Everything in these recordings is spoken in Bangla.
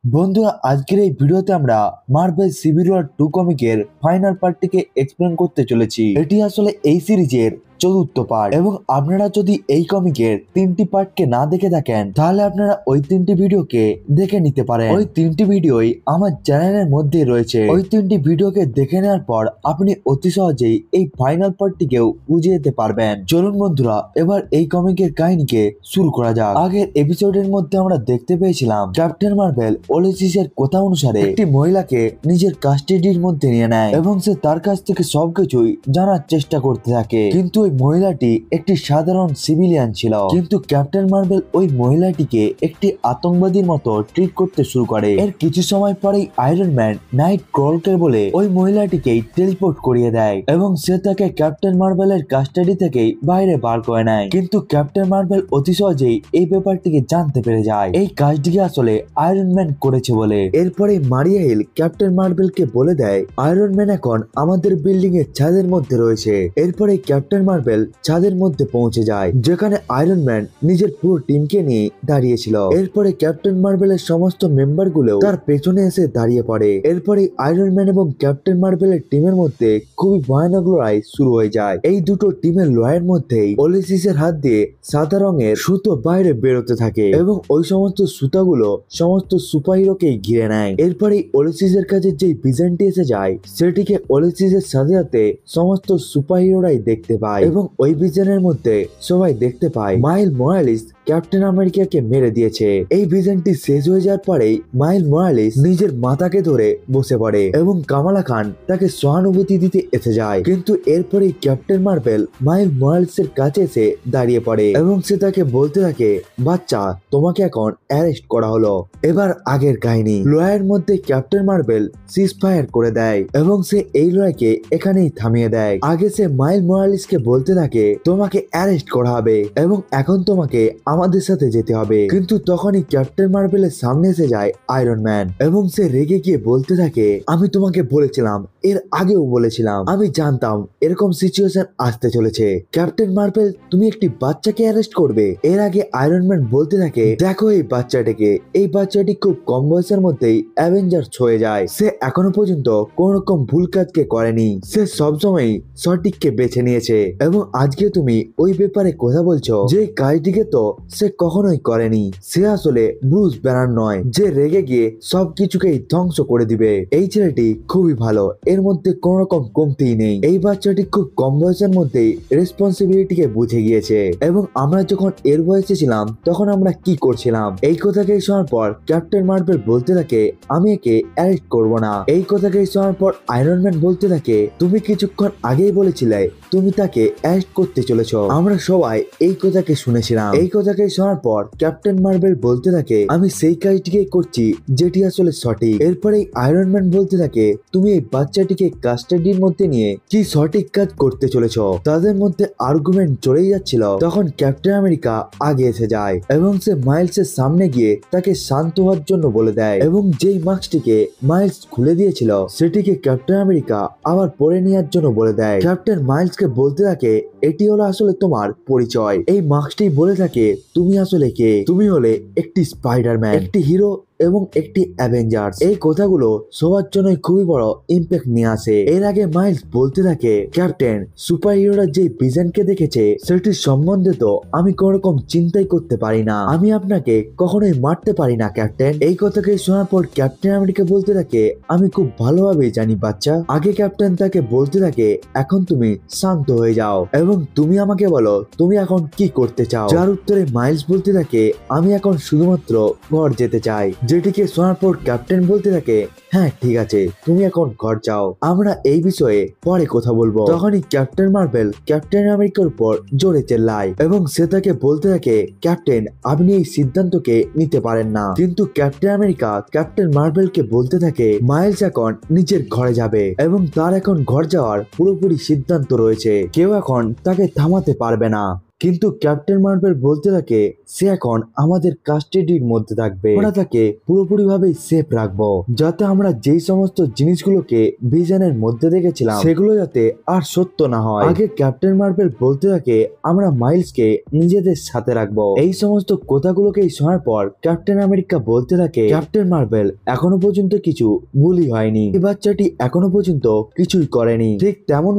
বন্ধুরা, আজকের এই ভিডিওতে আমরা মার্ভেল সিভিল ওয়ার 2 কমিকের ফাইনাল পার্টটিকে এক্সপ্লেন করতে চলেছি। এটি আসলে এই সিরিজের চতুর্থ পার্ট, এবং আপনারা যদি এই কমিকের 3টি পার্টকে না দেখে থাকেন তাহলে আপনারা ওই 3টি ভিডিওকে দেখে নিতে পারেন। ওই 3টি ভিডিওই আমার চ্যানেলের মধ্যে রয়েছে। ওই 3টি ভিডিওকে দেখে নেওয়ার পর আপনি অতি সহজেই এই ফাইনাল পার্টটিকেও বুঝে যেতে পারবেন। চলুন বন্ধুরা, এবার এই কমিকের কাহিনীকে শুরু করা যাক। আগের এপিসোডের মধ্যে আমরা দেখতে পেয়েছিলাম ক্যাপ্টেন মার্ভেল ওলেসিসের কথা অনুসারে একটি মহিলাকে নিজের কাস্টাডির মধ্যে নিয়ে নেয় এবং সে তার কাছ থেকে সবকিছুই জানার চেষ্টা করতে থাকে। কিন্তু ওই মহিলাটি একটি সাধারণ সিভিলিয়ান ছিল, কিন্তু ক্যাপ্টেন মার্ভেল ওই মহিলাটিকে একটি আতঙ্কবাদীর মতো ট্রিট করতে শুরু করে। এর কিছু সময় পরেই আয়রন ম্যান নাইট ক্রলকে বলে ওই মহিলাটিকে টেলিপোর্ট করিয়ে দেয় এবং সে তাকে ক্যাপ্টেন মার্ভেলের কাস্টাডি থেকেই বাইরে বার করে নেয়। কিন্তু ক্যাপ্টেন মার্ভেল অতি সহজেই এই ব্যাপারটিকে জানতে পেরে যায় এই কাজটিকে আসলে আয়রন ম্যান করেছে বলে। এরপরে মারিয়া হিল ক্যাপ্টেন মার্ভেলকে বলে দেয় আয়রন ম্যান এখন আমাদের বিল্ডিং এর ছাদের মধ্যে রয়েছে। এরপরে ক্যাপ্টেন মার্ভেল ছাদের মধ্যে পৌঁছে যায়, যেখানে আয়রন ম্যান নিজের পুরো টিমকে নিয়ে দাঁড়িয়েছিল। এরপরে ক্যাপ্টেন মার্ভেলের সমস্ত মেম্বার গুলো তার পেছনে এসে দাঁড়িয়ে পড়ে। এরপরে আয়রন ম্যান এবং ক্যাপ্টেন মার্ভেলের টিমের মধ্যে খুবই ভয়ানক লড়াই শুরু হয়ে যায়। এই দুটো টিমের লড়াইয়ের মধ্যেই ওলেসিসের হাত দিয়ে সাদা রঙের সুতো বাইরে বেরোতে থাকে এবং ওই সমস্ত সুতাগুলো সমস্ত সুপারহিরোকে ঘিরে নেয়। এরপরে ওলেসিসের কাছে যে ভিশনটি এসে যায় সেটিকে ওলেসিসের সাথে সাথে সমস্ত সুপারহিরোরাই দেখতে পায় এবং ওই ভিশনের মধ্যে সবাই দেখতে পায় মাইল মোরালিস ক্যাপ্টেন আমেরিকাকে মেরে দিয়েছে। এই ভিশনটি শেষ হয়ে যাওয়ার পরেই মাইল মোরালিস নিজের মাথাকে ধরে বসে পড়ে এবং কামালা খান তাকে সহানুভূতি দিতে এসে যায়। কিন্তু এরপরেই ক্যাপ্টেন মার্ভেল মাইল মোরালিসের কাছে এসে দাঁড়িয়ে পড়ে এবং সে তাকে বলতে থাকে, বাচ্চা, তোমাকে এখন অ্যারেস্ট করা হলো। এবার আগের কাহিনী। লড়াইয়ের মধ্যে ক্যাপ্টেন মার্ভেল সিজ ফায়ার করে দেয় এবং সে এই লড়াইকে এখানেই থামিয়ে দেয়। আগে সে মাইল মোরালিসকে বলতে থাকে তোমাকে অ্যারেস্ট করা হবে এবং এখন তোমাকে আমাদের সাথে যেতে হবে। কিন্তু তখনই ক্যাপ্টেন মার্ভেলের সামনে এসে যায় আয়রন ম্যান এবং সে রেগে গিয়ে বলতে থাকে, আমি তোমাকে বলেছিলাম, এর আগেও বলেছিলাম, আমি জানতাম এরকম সিচুয়েশন আসতে চলেছে। ক্যাপ্টেন মার্ভেল, তুমি একটি বাচ্চাকে অ্যারেস্ট করবে? এর আগে আয়রন ম্যান বলতে থাকে, দেখো এই বাচ্চাটিকে, এই বাচ্চাটি খুব কম বয়সের মধ্যেই অ্যাভেঞ্জার হয়ে যায়। সে এখনো পর্যন্ত কোন রকম ভুল কাজকে করেনি, সে সবসময় সঠিককে বেছে নিয়েছে এবং আজকে তুমি ওই ব্যাপারে কথা বলছো যে কাজটিকে তো সে কখনোই করেনি। সে আসলে ব্রুস ব্যানার নয় যে রেগে গিয়ে সবকিছুকেই ধ্বংস করে দিবে। এই ছেলেটি খুবই ভালো, এর মধ্যে কোন রকম কমতি নেই। এই বাচ্চাটি খুব কম বয়সের মধ্যেই রেসপন্সিবিলিটিকে বুঝে গিয়েছে এবং আমরা যখন এর বয়সে ছিলাম তখন আমরা কি করছিলাম। এই কথাকে শোনার পর ক্যাপ্টেন মার্ভেল বলতে থাকে, আমি একে অ্যারেস্ট করবো না। এই কথাকে শোনার পর আয়রন ম্যান বলতে থাকে, তুমি কিছুক্ষণ আগেই বলেছিলে তুমি তাকে অ্যারেস্ট করতে চলেছো। আমরা সবাই এই কথাকে শুনেছিলাম। এই কথাকে শোনার পর ক্যাপ্টেন মার্ভেল বলতে থাকে, আমি সেই কাজটিকে করছি যেটি আসলে সঠিক। এরপরে আয়রন ম্যান বলতে থাকে, তুমি এই বাচ্চাটিকে কাস্টাডির মধ্যে নিয়ে কি সঠিক কাজ করতে চলেছো? তাদের মধ্যে আর্গুমেন্ট চলেই যাচ্ছিল, তখন ক্যাপ্টেন আমেরিকা আগে এসে যায় এবং সে মাইলসের সামনে গিয়ে তাকে শান্ত হওয়ার জন্য বলে দেয় এবং যেই মাস্কটিকে মাইলস খুলে দিয়েছিল সেটিকে ক্যাপ্টেন আমেরিকা আবার পরে নেওয়ার জন্য বলে দেয়। ক্যাপ্টেন মাইলসকে বলতে থাকে, এটি হলো আসলে তোমার পরিচয়। এই মাস্কটি বলে থাকে তুমি আসলে কে। তুমি হলে একটি স্পাইডারম্যান, একটি হিরো এবং একটি অ্যাভেঞ্জার্স। এই কথাগুলো সবার জন্যই খুবই বড় ইম্প্যাক্ট নিয়ে আসে। এর আগে মাইলস বলতে থাকে, ক্যাপ্টেন, সুপার হিরোরা যে ভিশনকে দেখেছে সেটির সম্বন্ধে তো আমি কোন রকম চিন্তাই করতে পারি না। আমি আপনাকে কখনোই মারতে পারি না ক্যাপ্টেন। এই কথাকে শোনার পর ক্যাপ্টেন আমেরিকা বলতে থাকে, আমি খুব ভালোভাবে জানি বাচ্চা। আগে ক্যাপ্টেন তাকে বলতে থাকে, এখন তুমি শান্ত হয়ে যাও এবং তুমি আমাকে বলো তুমি এখন কি করতে চাও। যার উত্তরে মাইলস বলতে থাকে, আমি এখন শুধুমাত্র ঘর যেতে চাই। যেটিকে শোনার পর ক্যাপ্টেন বলতে থাকে, হ্যাঁ ঠিক আছে, তুমি এখন ঘর যাও, আমরা এই বিষয়ে পরে কথা বলবো। তখনই ক্যাপ্টেন মার্ভেল ক্যাপ্টেন আমেরিকার উপর জোরে চেল্লায় এবং সে তাকে বলতে থাকে, ক্যাপ্টেন, আপনি এই সিদ্ধান্তকে নিতে পারেন না। কিন্তু ক্যাপ্টেন আমেরিকা ক্যাপ্টেন মার্ভেলকে বলতে থাকে, মাইলস এখন নিজের ঘরে যাবে এবং তার এখন ঘর যাওয়ার পুরোপুরি সিদ্ধান্ত রয়েছে, কেউ এখন তাকে থামাতে পারবে না। কিন্তু ক্যাপ্টেন মার্ভেল বলতে থাকে সে এখন আমাদের কাস্টাডির মধ্যে থাকবে, আমরা তাকে পুরোপুরি ভাবে সেফ রাখবো, যাতে আমরা যেই সমস্ত জিনিসগুলোকে ভিশনের মধ্যে দেখেছিলাম সেগুলো যাতে আর সত্য না হয়। আগে ক্যাপ্টেন মার্ভেল বলতে থাকে আমরা মাইলসকে নিজেদের সাথে রাখবো। এই সমস্ত কথাগুলোকে শোনার পর ক্যাপ্টেন আমেরিকা বলতে থাকে ক্যাপ্টেন মার্ভেল এখনো পর্যন্ত কিছু ভুলই হয়নি, এই বাচ্চাটি এখনো পর্যন্ত কিছুই করেনি, ঠিক যেমন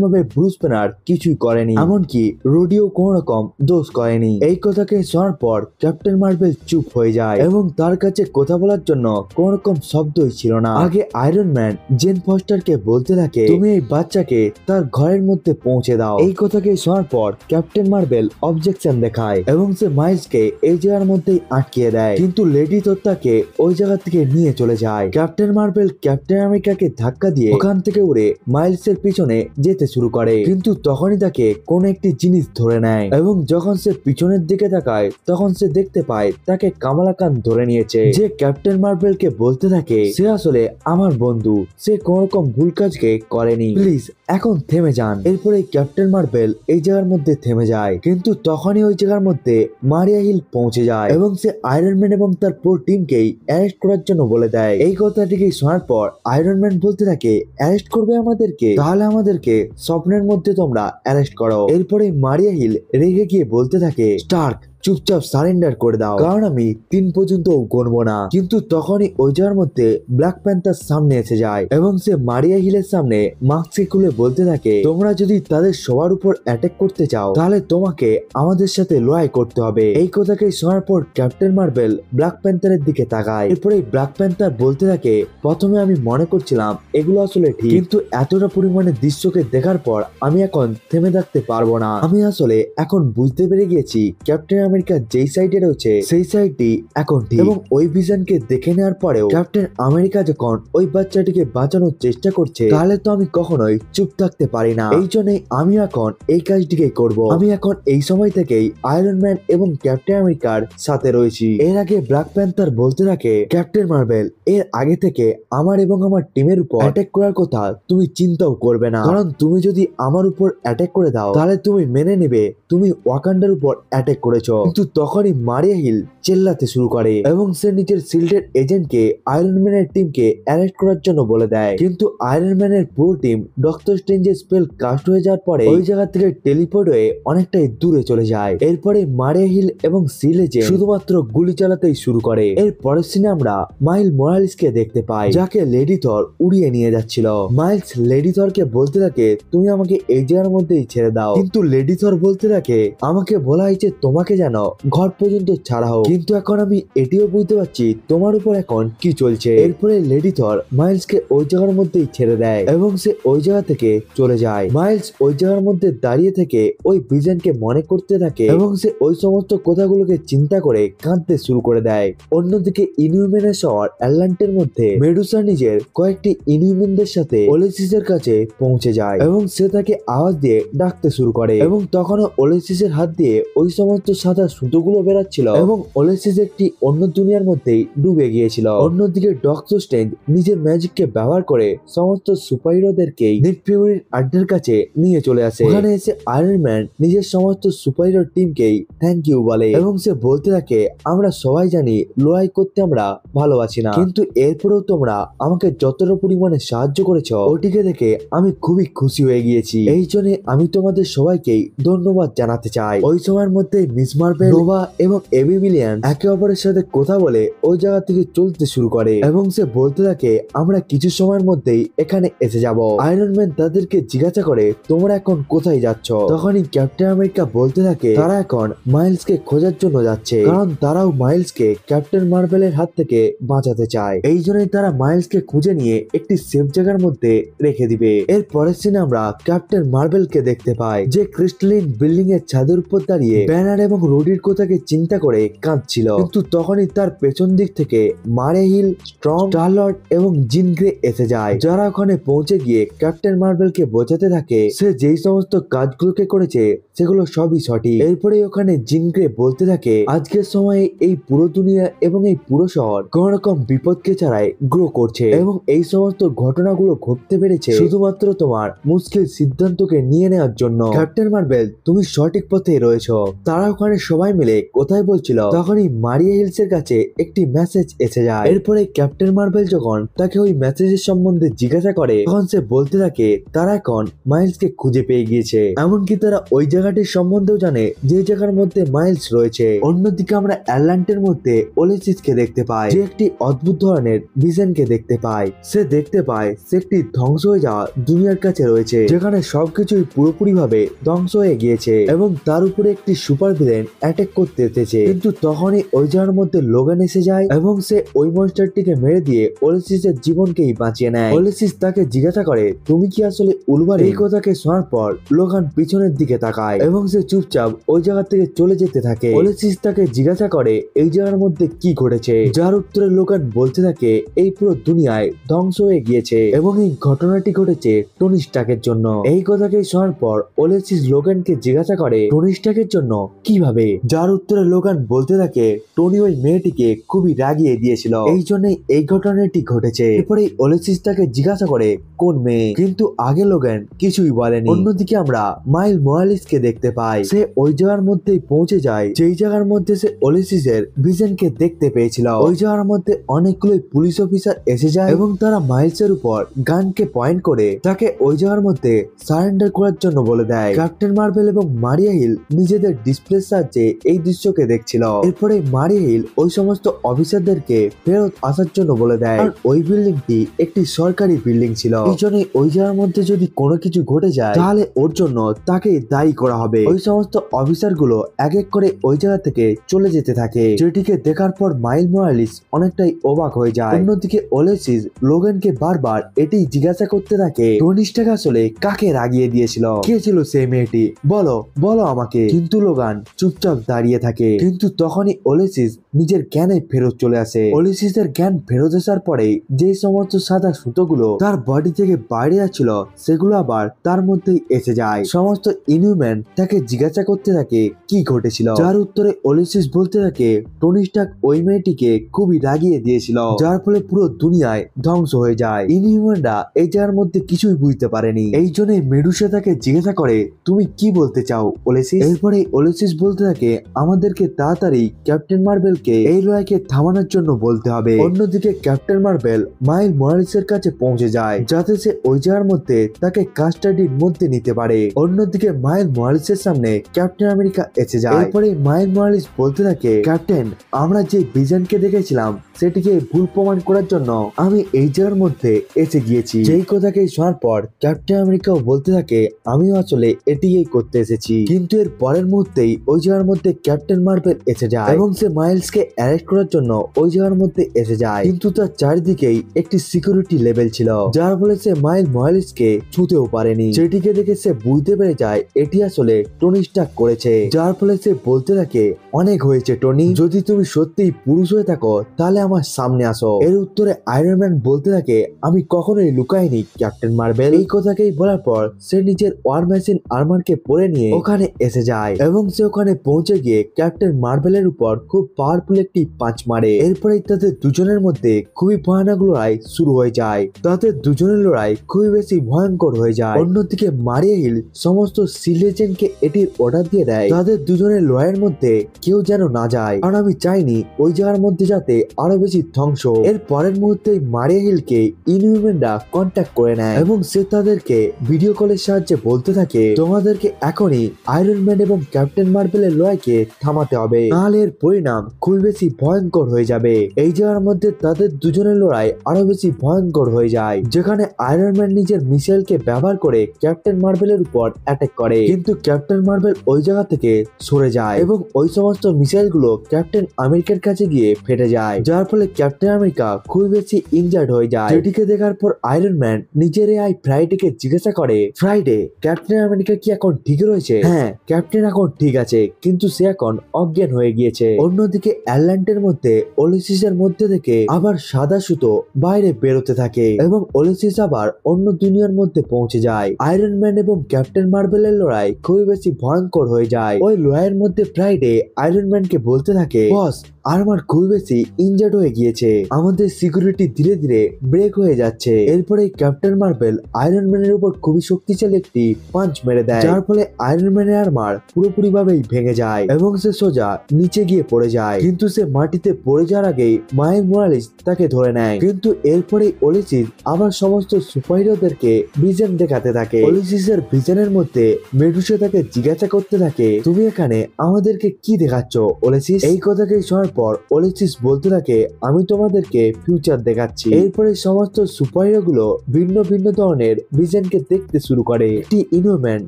ভাবে ব্রুস ব্যানার কিছুই করেনি, এমনকি রোডিও কোন রকম দোষ করেনি। এই কথাকে শোনার পর ক্যাপ্টেন মার্ভেল চুপ হয়ে যায় এবং তার কাছে কথা বলার জন্য কোন রকম শব্দই ছিল না। আগে আয়রন ম্যান জেন ফস্টারকে বলতে থাকে তুমি এই বাচ্চাকে তার ঘরের মধ্যে পৌঁছে দাও। এই কথাকে শোনার পর ক্যাপ্টেন মার্ভেল অবজেকশন দেখায় এবং সে মাইলসকে এই জায়গার মধ্যেই আটকিয়ে দেয়, কিন্তু লেডি থরকে ওই জায়গা থেকে নিয়ে চলে যায়। ক্যাপ্টেন মার্ভেল ক্যাপ্টেন আমেরিকাকে ধাক্কা দিয়ে ওখান থেকে উড়ে মাইলসের পিছনে যেতে শুরু করে, কিন্তু তখনই তাকে কোন একটি জিনিস ধরে নেয় এবং যখন সে পিছনের দিকে তাকায় তখন সে দেখতে পায় তাকে কামালা খান ধরে নিয়েছে, যে ক্যাপ্টেন মার্ভেলকে বলতে থাকে সে আসলে আমার বন্ধু, সে কোন রকম ভুল কাজকে করেনি, প্লিজ এখন থেমে যান। এরপরে ক্যাপ্টেন মার্ভেল এই জায়গার মধ্যে থেমে যায়, কিন্তু তখনই ওই জায়গার মধ্যে মারিয়া হিল পৌঁছে যায় এবং সে আয়রন ম্যান এবং তার পুরো টিমকেই অ্যারেস্ট করার জন্য বলে দেয়। এই কথাটিকে শোনার পর আয়রন ম্যান বলতে থাকে অ্যারেস্ট করবে আমাদেরকে, তাহলে আমাদেরকে স্বপ্নের মধ্যে তোমরা অ্যারেস্ট করো। এরপরে মারিয়া হিল রেগে গিয়ে বলতে থাকে স্টার্ক চুপচাপ সারেন্ডার করে দাও, কারণ আমি 3 পর্যন্ত গণবো না। কিন্তু তখনই ওই জায়গার মধ্যে ব্ল্যাক প্যান্থার সামনে এসে যায় এবং সে মারিয়া হিলের সামনে মাস্ক খুলে বলতে থাকে তোমরা যদি তাদের সবার উপর অ্যাটাক করতে চাও তাহলে তোমাকে আমাদের সাথে লড়াই করতে হবে। এই কথাকে শোনার পর ক্যাপ্টেন মার্ভেল ব্ল্যাক প্যান্থারের দিকে তাকায়। এরপরে ব্ল্যাক প্যান্থার বলতে থাকে প্রথমে আমি মনে করছিলাম এগুলো আসলে ঠিক, কিন্তু এতটা পরিমাণে দৃশ্যকে দেখার পর আমি এখন থেমে থাকতে পারবো না। আমি আসলে এখন বুঝতে পেরে গিয়েছি ক্যাপ্টেন আমেরিকা যেই সাইডে রয়েছে সেই সাইডটি এখন ঠিক, এবং ওই ভিশনকে দেখে নেওয়ার পরেও ক্যাপ্টেন আমেরিকা যখন ওই বাচ্চাটিকে বাঁচানোর চেষ্টা করছে তাহলে তো আমি কখনোই চুপ থাকতে পারি না। এই জন্যই আমি এখন এই কাজটিকে করব। আমি এখন এই সময় থেকেই আয়রন ম্যান এবং ক্যাপ্টেন আমেরিকার সাথে রয়েছি। এর আগে ব্ল্যাক প্যান্থার বলতে থাকে ক্যাপ্টেন মার্ভেল এর আগে থেকে আমার এবং আমার টিমের উপর অ্যাটাক করার কথা তুমি চিন্তাও করবে না, কারণ তুমি যদি আমার উপর অ্যাটাক করে দাও তাহলে তুমি মেনে নেবে তুমি ওয়াকান্ডার উপর অ্যাটাক করেছো। কিন্তু তখনই মারিয়া হিল চেল্লাতে শুরু করে এবং সে নিজের শিল্ডের এজেন্টকে আয়রন ম্যানের টিমকে অ্যারেস্ট করার জন্য বলে দেয়, কিন্তু আয়রন ম্যানের পুরো টিম ডক্টর স্ট্রেঞ্জের স্পেল কাস্ট হয়ে যাওয়ার পরে ওই জায়গা থেকে টেলিপোর্ট হয়ে অনেকটাই দূরে চলে যায়। এরপরে মারিয়া হিল এবং সিল এজেন্ট শুধুমাত্র গুলি চালাতেই শুরু করে। এর পরের সিনে আমরা মাইল মোরালিসকে দেখতে পাই, যাকে লেডি থর উড়িয়ে নিয়ে যাচ্ছিল। মাইলস লেডি থরকে বলতে থাকে তুমি আমাকে এই জায়গার মধ্যেই ছেড়ে দাও, কিন্তু লেডি থর বলতে থাকে আমাকে বলা হয়েছে তোমাকে যেন ঘর পর্যন্ত ছাড়া হোক, কিন্তু এখন আমি এটিও বুঝতে পারছি তোমার উপর এখন কি চলছে। এরপরে লেডি থর মাইলসকে ওই জায়গার মধ্যেই ছেড়ে দেয় এবং সে ওই জায়গা থেকে চলে যায়। মাইলস ওই জায়গার মধ্যে দাঁড়িয়ে থেকে ওই ভিশনকে মনে করতে থাকে এবং সে ওই সমস্ত কথাগুলোকে চিন্তা করে কাঁদতে শুরু করে দেয়। অন্যদিকে ইনহিউম্যানের শহর অ্যাটলান্টের মধ্যে মেডুসা নিজের কয়েকটি ইনহিউম্যানদের সাথে ওলেসিসের কাছে পৌঁছে যায় এবং সে তাকে আওয়াজ দিয়ে ডাকতে শুরু করে এবং তখনও ওলেসিসের হাত দিয়ে ওই সমস্ত সাদা সুতোগুলো বেরাচ্ছিল এবং ওলেসিস একটি অন্য দুনিয়ার মধ্যেই ডুবে গিয়েছিল। অন্যদিকে ডক্টর স্ট্রেঞ্জ নিজের ম্যাজিককে ব্যবহার করে সমস্ত সুপারহিরোদেরকেই নিক ফিউরির আড্ডার কাছে নিয়ে চলে আসে। ওখানে এসে আয়রন ম্যান নিজের সমস্ত সুপারহিরো টিমকেই থ্যাংক ইউ বলে এবং সে বলতে থাকে আমরা সবাই জানি লড়াই করতে আমরা ভালোবাসি না, কিন্তু এরপরেও তোমরা আমাকে যতটা পরিমাণে সাহায্য করেছো ওটিকে দেখে আমি খুবই খুশি হয়ে গিয়েছি, এই জন্য আমি তোমাদের সবাইকেই ধন্যবাদ জানাতে চাই। ওই সময়ের মধ্যে মিস মার্ভেল, নোভা এবং এবি মিলিয়ন একে অপরের সাথে কথা বলে ওই জায়গা থেকে চলতে শুরু করে এবং সে বলতে থাকে আমরা কিছু সময়ের মধ্যেই এখানে এসে যাব। আয়রন ম্যান তাদেরকে জিজ্ঞাসা করে তোমরা এখন কোথায় যাচ্ছ? তখনই ক্যাপ্টেন আমেরিকা বলতে থাকে তারা এখন মাইলসকে খোঁজার জন্য যাচ্ছে, কারণ তারাও মাইলসকে ক্যাপ্টেন মার্ভেলের হাত থেকে বাঁচাতে চায়। এই জন্যই তারা মাইলসকে খুঁজে নিয়ে একটি সেফ জায়গার মধ্যে রেখে দিবে। এর পরের সিনে আমরা ক্যাপ্টেন মার্ভেলকে দেখতে পাই, যে ক্রিস্টালিন বিল্ডিং এর ছাদের উপর দাঁড়িয়ে ব্যানার এবং রোডির কথাকে চিন্তা করে কাঁদছিল। কিন্তু তখনই তার পেছন দিক থেকে মারে হিল, স্ট্রং, স্টার-লর্ড এবং জিন গ্রে এসে যায়, যারা ওখানে পৌঁছে গিয়ে ক্যাপ্টেন মার্ভেলকে বোঝাতে থাকে সে যেই সমস্ত কাজগুলোকে করেছে সেগুলো সবই সঠিক। এরপরে ওখানে জিন গ্রে বলতে থাকে আজকের সময়ে এই পুরো দুনিয়া এবং এই পুরো শহর কোন রকম বিপদকে ছাড়াই গ্রো করছে এবং এই সমস্ত ঘটনাগুলো ঘটতে পেরেছে শুধুমাত্র তোমার মুশকিল সিদ্ধান্তকে নিয়ে নেওয়ার জন্য। ক্যাপ্টেন মার্ভেল, তুমি সঠিক পথে রয়েছো। তারা ওখানে সবাই মিলে কোথায় বলছিল তখনই মারিয়া হিলস এর কাছে একটি মেসেজ এসে যায়। এরপরে ক্যাপ্টেন মার্ভেল যখন তাকে ওই মেসেজের সম্বন্ধে জিজ্ঞাসা করে তখন সে বলতে থাকে তারা এখন মাইলসকে খুঁজে পেয়ে গিয়েছে, এমনকি তারা ওই জায়গাটির সম্বন্ধেও জানে যে জায়গার মধ্যে মাইলস রয়েছে। অন্যদিকে আমরা অ্যাটলান্টের মধ্যে ওলেসিসকে দেখতে পাই, যে একটি অদ্ভুত ধরনের ভিশনকে দেখতে পায়। সে দেখতে পায় সে একটি ধ্বংস হয়ে যাওয়া দুনিয়ার কাছে রয়েছে, যেখানে সবকিছুই পুরোপুরি ভাবে ধ্বংস হয়ে গিয়েছে এবং তার উপরে একটি সুপার ভিলেন অ্যাটাক করতে এসেছে। কিন্তু তখনই ওই জায়গার মধ্যে লোগান এসে যায় এবং সে ওই মনস্টারটিকে মেরে দিয়ে ওলেসিসের জীবনকেই বাঁচিয়ে নেয়। ওলেসিস তাকে জিজ্ঞাসা করে তুমি কি আসলে উলভারিন? এই কথাকে শোনার পর লোগান পিছনের দিকে তাকায় এবং সে চুপচাপ ওই জায়গা থেকে চলে যেতে থাকে। ওলেসিস তাকে জিজ্ঞাসা করে এই জায়গার মধ্যে কি ঘটেছে, যার উত্তরে লোগান বলতে থাকে এই পুরো দুনিয়ায় ধ্বংস হয়ে গিয়েছে এবং এই ঘটনাটি ঘটেছে টনি স্টার্কের জন্য। এই কথাকে শোনার পর ওলেসিস লোগানকে জিজ্ঞাসা করে টনি স্টার্কের জন্য কিভাবে, যার উত্তরে লোগান বলতে থাকে টনি ওই মেয়েটিকে খুবই রাগিয়ে দিয়েছিল, এই জন্যই এই ঘটনাটি ঘটেছে। এরপরে ওলেসিস তাকে জিজ্ঞাসা করে কোন মেয়ে, কিন্তু আগে লোগান কিছুই বলেনি। অন্যদিকে আমরা মাইল মোরালিসকে দেখতে পাই, সে ওই জায়গার মধ্যেই পৌঁছে যায় যেই জায়গার মধ্যে সে ওলেসিসের ভিশনকে দেখতে পেয়েছিল। ওই জায়গার মধ্যে অনেকগুলো পুলিশ অফিসার এসে যায় এবং তারা মাইলসের উপর গানকে পয়েন্ট করে তাকে ওই জায়গার মধ্যে সারেন্ডার করার জন্য বলে দেয়। ক্যাপ্টেন মার্ভেল এবং মারিয়া হিল নিজেদের ডিসপ্লের সাহায্যে এই দৃশ্যকে দেখছিল। এরপরে মারিয়া হিল ওই সমস্ত অফিসারদেরকে ফেরত আসার জন্য বলে দেয়, আর ওই বিল্ডিংটি একটি সরকারি বিল্ডিং ছিল, এই জন্য ওই জায়গার মধ্যে যদি কোনো কিছু ঘটে যায় তাহলে ওর জন্য তাকে দায়ী করা হবে। ওই সমস্ত অফিসার গুলো এক এক করে ওই জায়গা থেকে চলে যেতে থাকে, যেটিকে দেখার পর মাইল মোরালিস অনেকটাই অবাক হয়ে যায়। অন্যদিকে ওলেসিস লোগানকে বারবার এটি জিজ্ঞাসা করতে থাকে টনি স্টার্ক আসলে কাকে রাগিয়ে দিয়েছিল, কে ছিল সেই মেয়েটি, বলো বলো আমাকে। কিন্তু লোগান চুপচাপ দাঁড়িয়ে থাকে। কিন্তু তখনই ওলেসিস নিজের জ্ঞানে ফেরত চলে আসে। ওলেসিসের জ্ঞান ফেরত আসার পরে যে সমস্ত সাদা সুতোগুলো তার বডি থেকে বাইরে যাচ্ছিল সেগুলো আবার তার মধ্যেই এসে যায়। সমস্ত ইনহিউম্যান তাকে জিজ্ঞাসা করতে থাকে কি ঘটেছিল, যার উত্তরে ওলেসিস বলতে থাকে টনি স্টার্ক ওই মেয়েটিকে খুবই রাগিয়ে দিয়েছিল, যার ফলে পুরো দুনিয়ায় ধ্বংস হয়ে যায়। ইনহিউম্যানরা এই জায়গার মধ্যে কিছুই বুঝতে পারেনি, এই জন্য মেডুসা তাকে জিজ্ঞাসা করে তুমি কি বলতে চাও ওলেসিস। এরপরে ওলেসিস বলতে থাকে আমাদেরকে তাড়াতাড়ি ক্যাপ্টেন মার্ভেলকে এই লড়াইকে থামানোর জন্য বলতে হবে। অন্যদিকে ক্যাপ্টেন মার্ভেল মাইল মোরালিসের কাছে পৌঁছে যায় যাতে সে ওই জায়গার মধ্যে তাকে কাস্টাডির মধ্যে নিতে পারে। অন্যদিকে মাইল মোরালিসের সামনে ক্যাপ্টেন আমেরিকা এসে যায়। এরপরে মাইল মোরালিস বলতে থাকে ক্যাপ্টেন আমরা যে ভিশনকে দেখেছিলাম সেটিকে ভুল প্রমাণ করার জন্য আমি এই জায়গার মধ্যে এসে গিয়েছি। যেই কথাকে শোনার পর ক্যাপ্টেন আমেরিকাও বলতে থাকে আমিও আসলে এটিই করতে এসেছি। কিন্তু এর পরের মুহূর্তেই ওই জায়গার মধ্যে ক্যাপ্টেন মার্ভেল এসে যায় এবং সে মাইলসকে অ্যারেস্ট করার জন্য ওই জায়গার মধ্যে এসে যায়। কিন্তু তার চারিদিকেই একটি সিকিউরিটি লেভেল ছিল, যার ফলে সে মাইল মোরালিসকে ছুঁতেও পারেনি। সেটিকে দেখে সে বুঝতে পেরে যায় এটি আসলে টনি স্টার্ক করেছে, যার ফলে সে বলতে থাকে অনেক হয়েছে টনি, যদি তুমি সত্যিই পুরুষ হয়ে থাকো তাহলে আমার সামনে আসো। এর উত্তরে আয়রন ম্যান বলতে থাকে আমি কখনোই লুকাইনি ক্যাপ্টেন মার্ভেল। এই কথাকেই বলার পর সে নিজের ওয়ার মেশিন আর্মারকে পরে নিয়ে ওখানে এসে যায় এবং সে ওখানে পৌঁছে গিয়ে ক্যাপ্টেন মার্ভেলের উপর খুব পাওয়ারফুল একটি পাঁচ মারে। এরপরে তাদের দুজনের মধ্যে খুবই ভয়ানক লড়াই শুরু হয়ে যায়। তাদের দুজনের লড়াই খুবই বেশি ভয়ঙ্কর হয়ে যায়। অন্যদিকে মারিয়া হিল সমস্ত সিলেজেনকে এটির অর্ডার দিয়ে দেয় তাদের দুজনের লড়াইয়ের মধ্যে কেউ যেন না যায়, কারণ আমি চাইনি ওই জায়গার মধ্যে যাতে আরো বেশি ধ্বংস। এর পরের মুহূর্তে মারিয়া হিলকে ইনহিউম্যানরা কন্ট্যাক্ট করে নেয় এবং সে তাদেরকে ভিডিও কলের সাহায্যে বলতে থাকে তোমাদেরকে এখনই আয়রন ম্যান এবং ক্যাপ্টেন মার্ভেলের লড়াইকে থামাতে হবে, নাহলে এর পরিণাম খুবই বেশি ভয়ঙ্কর হয়ে যাবে। এই জায়গার মধ্যে তাদের দুজনের লড়াই আরো বেশি ভয়ঙ্কর হয়ে যায়, যেখানে আয়রন ম্যান নিজের মিসাইলকে ব্যবহার করে ক্যাপ্টেন মার্ভেলের উপর অ্যাটাক করে, কিন্তু ক্যাপ্টেন মার্ভেল ওই জায়গা থেকে সরে যায় এবং ওই সমস্ত মিসাইল গুলো ক্যাপ্টেন আমেরিকার কাছে গিয়ে ফেটে যায়, যার ফলে ক্যাপ্টেন আমেরিকা খুবই বেশি ইনজার্ড হয়ে যায়। যেটিকে দেখার পর আয়রন ম্যান নিজের এই ফ্রাইডেকে জিজ্ঞাসা করে ফ্রাইডে ক্যাপ্টেন আমেরিকা কি এখন ঠিক রয়েছে? হ্যাঁ ক্যাপ্টেন এখন ঠিক আছে, কিন্তু সে এখন অজ্ঞান হয়ে গিয়েছে। অন্যদিকে অ্যাটলান্টের মধ্যে ওলিসিসের মধ্যে থেকে আবার সাদা সুতো বাইরে বেরোতে থাকে এবং ওলিসিস আবার অন্য দুনিয়ার মধ্যে পৌঁছে যায়। আয়রন ম্যান এবং ক্যাপ্টেন মার্ভেলের লড়াই খুবই বেশি ভয়ঙ্কর হয়ে যায়। ওই লড়াইয়ের মধ্যে ফ্রাইডে আয়রন ম্যানকে বলতে থাকে, বস আর্মার খুব বেশি ইনজার্ড হয়ে গিয়েছে, আমাদের সিকিউরিটি ধীরে ধীরে ব্রেক হয়ে যাচ্ছে। এরপরে ক্যাপ্টেন মার্ভেল আয়রন ম্যানের উপর খুবই শক্তিশালী একটি পাঞ্চ মেরে দেয়, যার ফলে আয়রন ম্যানের আর্মার পুরোপুরি ভাবেই ভেঙে যায় এবং সে সোজা নিচে গিয়ে পড়ে যায়। কিন্তু সে মাটিতে পড়ে যাওয়ার আগেই মাইলস মোরালেস তাকে ধরে নেয়। কিন্তু এরপরেই ওলিসিস আবার সমস্ত সুপারহিরোদেরকে ভিশন দেখাতে থাকে। ওলিসিসের ভিশনের মধ্যে মেডুসা তাকে জিজ্ঞাসা করতে থাকে, তুমি এখানে আমাদেরকে কি দেখাচ্ছ ওলিসিস? এই কথাকে শোনার পর ওলিসিস বলতে থাকে, আমি তোমাদেরকে ফিউচার দেখাচ্ছি। এরপরে সমস্ত সুপারহিরো গুলো ভিন্ন ভিন্ন ধরনের ভিশনকে দেখতে শুরু করে। একটি ইনহুম্যান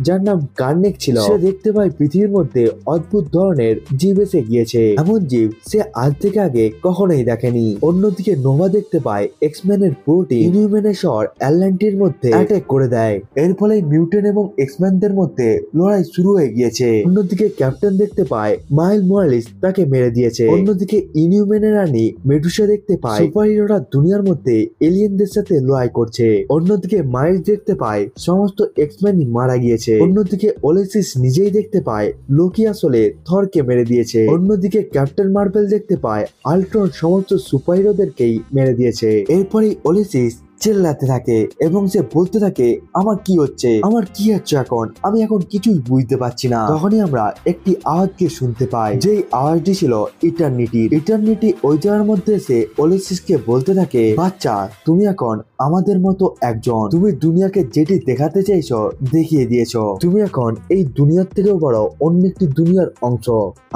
যার নাম কার্নেক ছিল, সে দেখতে পায় পৃথিবীর মধ্যে অদ্ভুত ধরনের জীব এসে গিয়েছে, এমন জীব সে আজ থেকে আগে কখনোই দেখেনি। অন্যদিকে নোভা দেখতে পায় এক্সম্যানের পুরোটি ইনহিউম্যানের শহর অ্যাটলান্টির মধ্যে অ্যাটাক করে দেয়। এর ফলে মিউটেন্ট এবং এক্সম্যানদের মধ্যে লড়াই শুরু হয়ে গিয়েছে। অন্যদিকে ক্যাপ্টেন দেখতে পায় মাইলস মোরালেস তাকে মেরে দিয়েছে। অন্যদিকে ইনহিউম্যানের রানী মেডুসা দেখতে পায় সুপারহিরোরা দুনিয়ার মধ্যে এলিয়েনদের সাথে লড়াই করছে। অন্যদিকে মাইলস দেখতে পায় সমস্ত এক্সম্যানই মারা গিয়েছে। অন্যদিকে ওলিসিস নিজেই দেখতে পায় লোকি আসলে থরকে মেরে দিয়েছে। অন্যদিকে ক্যাপ্টেন মার্ভেল দেখতে পায় আল্ট্রন সমস্ত সুপারহিরোদেরকেই মেরে দিয়েছে। এরপরেই ওলিসিস চিল্লাতে থাকে এবং সে বলতে থাকে, আমার কি হচ্ছে, আমার কি হচ্ছে এখন, আমি এখন কিছুই বুঝতে পারছি না। তখনই আমরা একটি আওয়াজকে শুনতে পাই, যেই আওয়াজটি ছিল ইটারনিটির। ইটারনিটি ওই জায়গার মধ্যে এসে ওলিসিসকে বলতে থাকে, বাচ্চা তুমি এখন আমাদের মতো একজন, তুমি দুনিয়াকে যেটি দেখাতে চাইছো দেখিয়ে দিয়েছো, তুমি এখন এই দুনিয়ার থেকেও বড় অন্য একটি দুনিয়ার অংশ।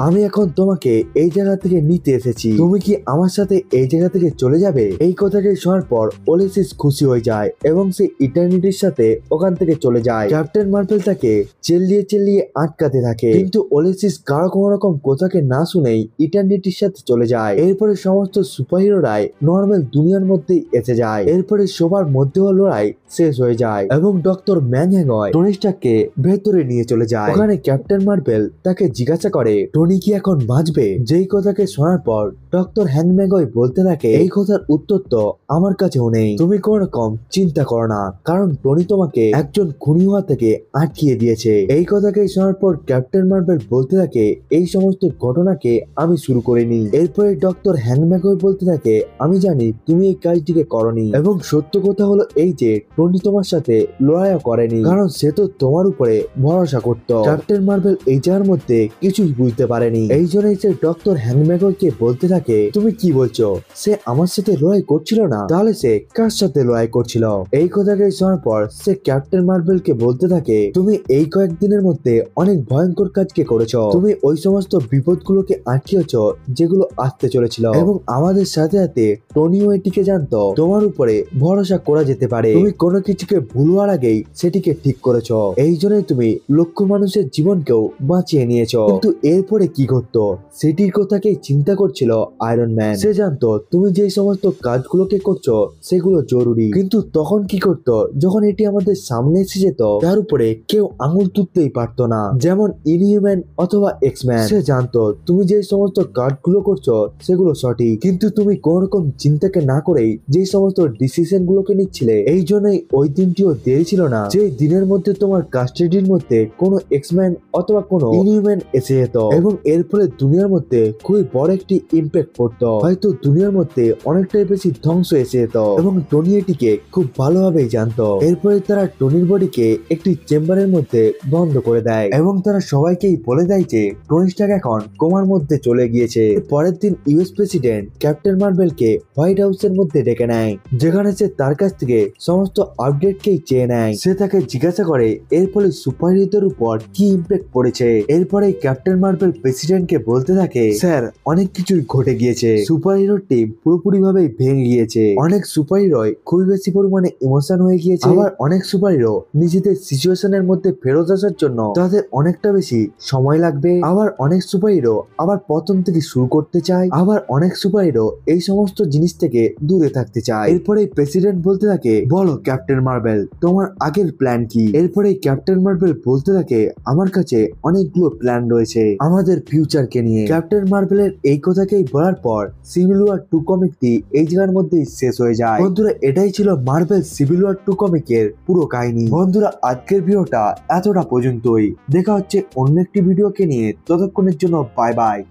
আমি এখন তোমাকে এই জায়গা থেকে নিতে এসেছি, তুমি কি আমার সাথে এই জায়গা থেকে চলে যাবে? এই কথাটি শোনার পর ওলিসিস খুশি হয়ে যায় এবং সে ইটারনিটির সাথে ওখান থেকে চলে যায়। ক্যাপ্টেন মার্ভেল তাকে চেল্লিয়ে চেল্লিয়ে আটকাতে থাকে, কিন্তু ওলিসিস কারো কোনো রকম কথাকে না শুনেই ইটারনিটির সাথে চলে যায়। এরপরে সমস্ত সুপারহিরোরাই নর্মাল দুনিয়ার মধ্যেই এসে যায়। এরপরে সবার মধ্যে লড়াই শেষ হয়ে যায় এবং ডক্টর ম্যানহ্যাংয় টনি স্টার্ককে ভেতরে নিয়ে চলে যায়। ওখানে ক্যাপ্টেন মার্ভেল তাকে জিজ্ঞাসা করে, টনি কি এখন বাঁচবে? যেই কথাকে শোনার পর ডক্টর হ্যাংম্যাগয় বলতে থাকে, এই কথার উত্তর তো আমার কাছেও নেই, তুমি কোন রকম চিন্তা করো না, কারণ টনি তোমাকে একজন খুনি হওয়া থেকে আটকিয়ে দিয়েছে। এই কথাকে শোনার পর ক্যাপ্টেন মার্ভেল বলতে থাকে, এই সমস্ত ঘটনাকে আমি শুরু করিনি। এরপরে ডক্টর হ্যাংম্যাগয় বলতে থাকে, আমি জানি তুমি এই কাজটিকে করনি এবং সত্য কথা হলো এই যে টনি তোমার সাথে লড়াইও করেনি, কারণ সে তো তোমার উপরে ভরসা করত। ক্যাপ্টেন মার্ভেল এই জায়গার মধ্যে কিছুই বুঝতে পারেনি। এই জন্যই সে ডক্টর হ্যাংম্যাগয়কে বলতে থাকে, তুমি কি বলছো, সে আমার সাথে লড়াই করছিল না, তাহলে সে কার সাথে লড়াই করছিল? এই কথাকে শোনার পর সে ক্যাপ্টেন মার্ভেলকে বলতে থাকে, তুমি এই কয়েকদিনের মধ্যে অনেক ভয়ঙ্কর কাজকে করেছো, তুমি ওই সমস্ত বিপদগুলোকে আটকিয়েছ যেগুলো আসতে চলেছিল এবং আমাদের সাথে সাথে টনিও এটিকে জানতো তোমার উপরে ভরসা করা যেতে পারে, তুমি কোনো কিছুকে ভুল হওয়ার আগেই সেটিকে ঠিক করেছো, এই জন্যই তুমি লক্ষ মানুষের জীবনকেও বাঁচিয়ে নিয়েছো। কিন্তু এরপরে কি ঘটতো সেটির কথাকেই চিন্তা করছিল আয়রন ম্যান। সে জানতো তুমি যে সমস্ত কাজগুলোকে করছো সেগুলো জরুরি, কিন্তু তখন কি করতো যখন এটি আমাদের সামনে এসে যেত তার উপরে কেউ আঙুল তুলতেই পারতো না, যেমন ইনহিউম্যান অথবা এক্সম্যান। সে জানতো তুমি যে সমস্ত কাজগুলো করছো সেগুলো সঠিক, কিন্তু তুমি কোন রকম চিন্তাকে না করেই যে সমস্ত ডিসিশন গুলোকে নিচ্ছিলে। এই জন্যই ওই দিনটিও দেরি ছিল না যে দিনের মধ্যে তোমার কাস্টাডির মধ্যে কোনো এক্সম্যান অথবা কোনো ইনহিউম্যান এসে যেত এবং এর ফলে দুনিয়ার মধ্যে খুবই বড় একটি ইম্প্যাক্ট পড়তো, হয়তো দুনিয়ার মধ্যে অনেকটাই বেশি ধ্বংস এসে যেত এবং টনি এটিকে খুব ভালোভাবেই জানতো। এরপরে তারা টনির বডিকে একটি চেম্বারের মধ্যে বন্ধ করে দেয় এবং তারা সবাইকেই বলে দেয় যে টনি স্টার্ক এখন কোমার মধ্যে চলে গিয়েছে। পরের দিন ইউএস প্রেসিডেন্ট ক্যাপ্টেন মার্ভেলকে হোয়াইট হাউসের মধ্যে ডেকে নেয়, যেখানে সে তার কাছ থেকে সমস্ত আপডেটকেই চেয়ে নেয়। সে তাকে জিজ্ঞাসা করে এর ফলে সুপারহিরোদের উপর কি ইম্প্যাক্ট পড়েছে। এরপরে ক্যাপ্টেন মার্ভেল প্রেসিডেন্টকে বলতে থাকে, স্যার অনেক কিছুই ঘটে গিয়েছে, সুপারহিরো টিম পুরোপুরি ভাবে ভেঙে গিয়েছে, অনেক সুপারহিরোই খুবই বেশি পরিমাণে ইমোশন হয়ে গিয়েছে। আবার অনেক সুপারহিরো নিজেদের সিচুয়েশনের মধ্যে ফেরত আসার জন্য তাদের অনেকটা বেশি সময় লাগবে। আবার অনেক সুপারহিরো আবার প্রথম থেকে শুরু করতে চায়। আবার অনেক সুপারহিরো এই সমস্ত জিনিস থেকে দূরে থাকতে চায়। এরপরে প্রেসিডেন্ট বলতে থাকে, বলো ক্যাপ্টেন মার্বেল, তোমার আগের প্ল্যান কি? এরপরে ক্যাপ্টেন মার্বেল বলতে থাকে, আমার কাছে অনেকগুলো প্ল্যান রয়েছে আমাদের ফিউচারকে নিয়ে। ক্যাপ্টেন মার্বেলের এই কথাকেই বলার পর সিভিল ওয়ার 2 কমিকটি এই জায়গার মধ্যেই শেষ হয়ে যায়। বন্ধুরা, এটাই ছিল মার্বেল সিভিল ওয়ার 2 কমিকের পুরো কাহিনী। বন্ধুরা, আজকের ভিডিওটা এতটা পর্যন্তই। দেখা হচ্ছে অন্য একটি ভিডিওকে নিয়ে, ততক্ষণের জন্য বাই বাই।